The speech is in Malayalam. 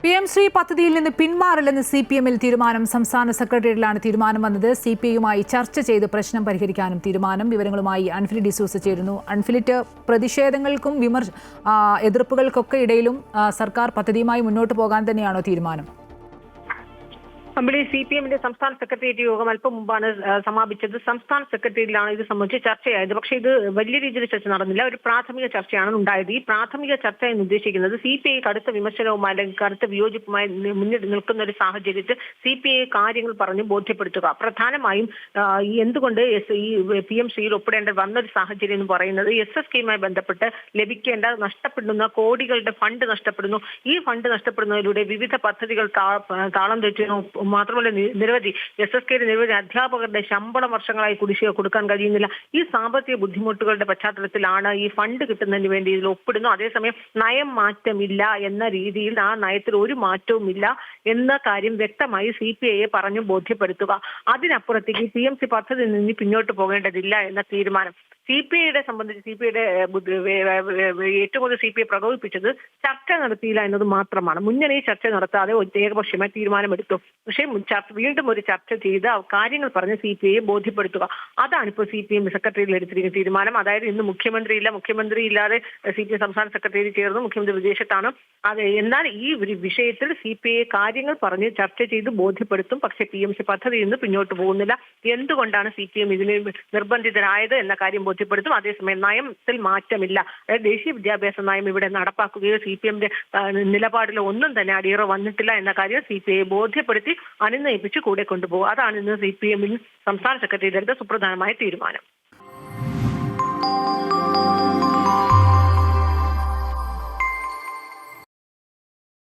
PM-ശ്രീ പദ്ധതിയിൽ നിന്ന് പിന്മാറില്ലെന്ന് CPM-ൽ തീരുമാനം. സംസ്ഥാന സെക്രട്ടേറിയറ്റിലാണ് തീരുമാനം വന്നത്. CPI-യുമായി ചർച്ച ചെയ്ത് പ്രശ്നം പരിഹരിക്കാനും തീരുമാനം. വിവരങ്ങളുമായി അൻഫിലി ഡിസൂസ ചേരുന്നു. അൻഫിലിറ്റ്, പ്രതിഷേധങ്ങൾക്കും എതിർപ്പുകൾക്കൊക്കെ ഇടയിലും സർക്കാർ പദ്ധതിയുമായി മുന്നോട്ട് പോകാൻ തന്നെയാണോ തീരുമാനം? അമ്പിളി, CPM-ന്റെ സംസ്ഥാന സെക്രട്ടേറിയറ്റ് യോഗം അല്പം മുമ്പാണ് സമാപിച്ചത്. സംസ്ഥാന സെക്രട്ടേറിയറ്റിലാണ് ഇത് സംബന്ധിച്ച് ചർച്ചയായത്. പക്ഷേ ഇത് വലിയ രീതിയിൽ ചർച്ച നടന്നില്ല. ഒരു പ്രാഥമിക ചർച്ചയാണ് ഉണ്ടായത്. ഈ പ്രാഥമിക ചർച്ച എന്ന് ഉദ്ദേശിക്കുന്നത് CPI കടുത്ത വിമർശനവുമായി അല്ലെങ്കിൽ കടുത്ത വിയോജിപ്പുമായി മുന്നിൽ നിൽക്കുന്ന ഒരു സാഹചര്യത്തിൽ CPI കാര്യങ്ങൾ പറഞ്ഞ് ബോധ്യപ്പെടുത്തുക. പ്രധാനമായും എന്തുകൊണ്ട് ഈ PM-ശ്രീയിൽ ഒപ്പിടേണ്ട വന്നൊരു സാഹചര്യം എന്ന് പറയുന്നത് SSKയുമായി ബന്ധപ്പെട്ട് ലഭിക്കേണ്ട നഷ്ടപ്പെടുന്ന കോടികളുടെ ഫണ്ട് നഷ്ടപ്പെടുന്നു. ഈ ഫണ്ട് നഷ്ടപ്പെടുന്നതിലൂടെ വിവിധ പദ്ധതികൾ താളം തെറ്റുന്നു. മാത്രമല്ല, നിരവധി SSKയുടെ നിരവധി അധ്യാപകരുടെ ശമ്പളം വർഷങ്ങളായി കുടിശ്ശിക കൊടുക്കാൻ കഴിയുന്നില്ല. ഈ സാമ്പത്തിക ബുദ്ധിമുട്ടുകളുടെ പശ്ചാത്തലത്തിലാണ് ഈ ഫണ്ട് കിട്ടുന്നതിന് വേണ്ടി ഇതിൽ ഒപ്പിടുന്നു. അതേസമയം നയം മാറ്റമില്ല എന്ന രീതിയിൽ ആ നയത്തിൽ ഒരു മാറ്റവും ഇല്ല എന്ന കാര്യം വ്യക്തമായി CPIയെ പറഞ്ഞു ബോധ്യപ്പെടുത്തുക. അതിനപ്പുറത്തേക്ക് PM-ശ്രീ പദ്ധതിയിൽ നിന്ന് പിന്നോട്ട് പോകേണ്ടതില്ല എന്ന തീരുമാനം. CPIയുടെ സംബന്ധിച്ച് CPIയുടെ ഏറ്റവും കൂടുതൽ CPI പ്രകോപിപ്പിച്ചത് ചർച്ച നടത്തിയില്ല എന്നത് മാത്രമാണ്. മുന്നണി ചർച്ച നടത്താതെ ഏകപക്ഷീയമായി തീരുമാനമെടുത്തു. പക്ഷേ വീണ്ടും ഒരു ചർച്ച ചെയ്ത് കാര്യങ്ങൾ പറഞ്ഞ് CPIയെ ബോധ്യപ്പെടുത്തുക. അതാണ് ഇപ്പോൾ CPM സെക്രട്ടറിയിൽ എടുത്തിരിക്കുന്ന തീരുമാനം. അതായത് ഇന്ന് മുഖ്യമന്ത്രി ഇല്ലാതെ CPI സംസ്ഥാന സെക്രട്ടറി ചേർന്നു. മുഖ്യമന്ത്രി വിദേശത്താണ്. എന്നാൽ ഈ ഒരു വിഷയത്തിൽ CPIയെ കാര്യങ്ങൾ പറഞ്ഞ് ചർച്ച ചെയ്ത് ബോധ്യപ്പെടുത്തും. പക്ഷേ PM-ശ്രീ പദ്ധതിയിൽ നിന്ന് പിന്നോട്ട് പോകുന്നില്ല. എന്തുകൊണ്ടാണ് CPM ഇതിന് നിർബന്ധിതരായത് എന്ന കാര്യം ബോധ്യപ്പെടുത്തും. അതേസമയം നയത്തിൽ മാറ്റമില്ല. അതായത് ദേശീയ വിദ്യാഭ്യാസ നയം ഇവിടെ നടപ്പാക്കുകയോ CPM-ന്റെ നിലപാടിലോ ഒന്നും തന്നെ അടിയറ വന്നിട്ടില്ല എന്ന കാര്യം CPIയെ ബോധ്യപ്പെടുത്തി അനുനയിപ്പിച്ച് കൂടെ കൊണ്ടുപോകും. അതാണ് ഇന്ന് CPM-ൽ സംസ്ഥാന സെക്രട്ടറിയുടെ സുപ്രധാനമായ തീരുമാനം.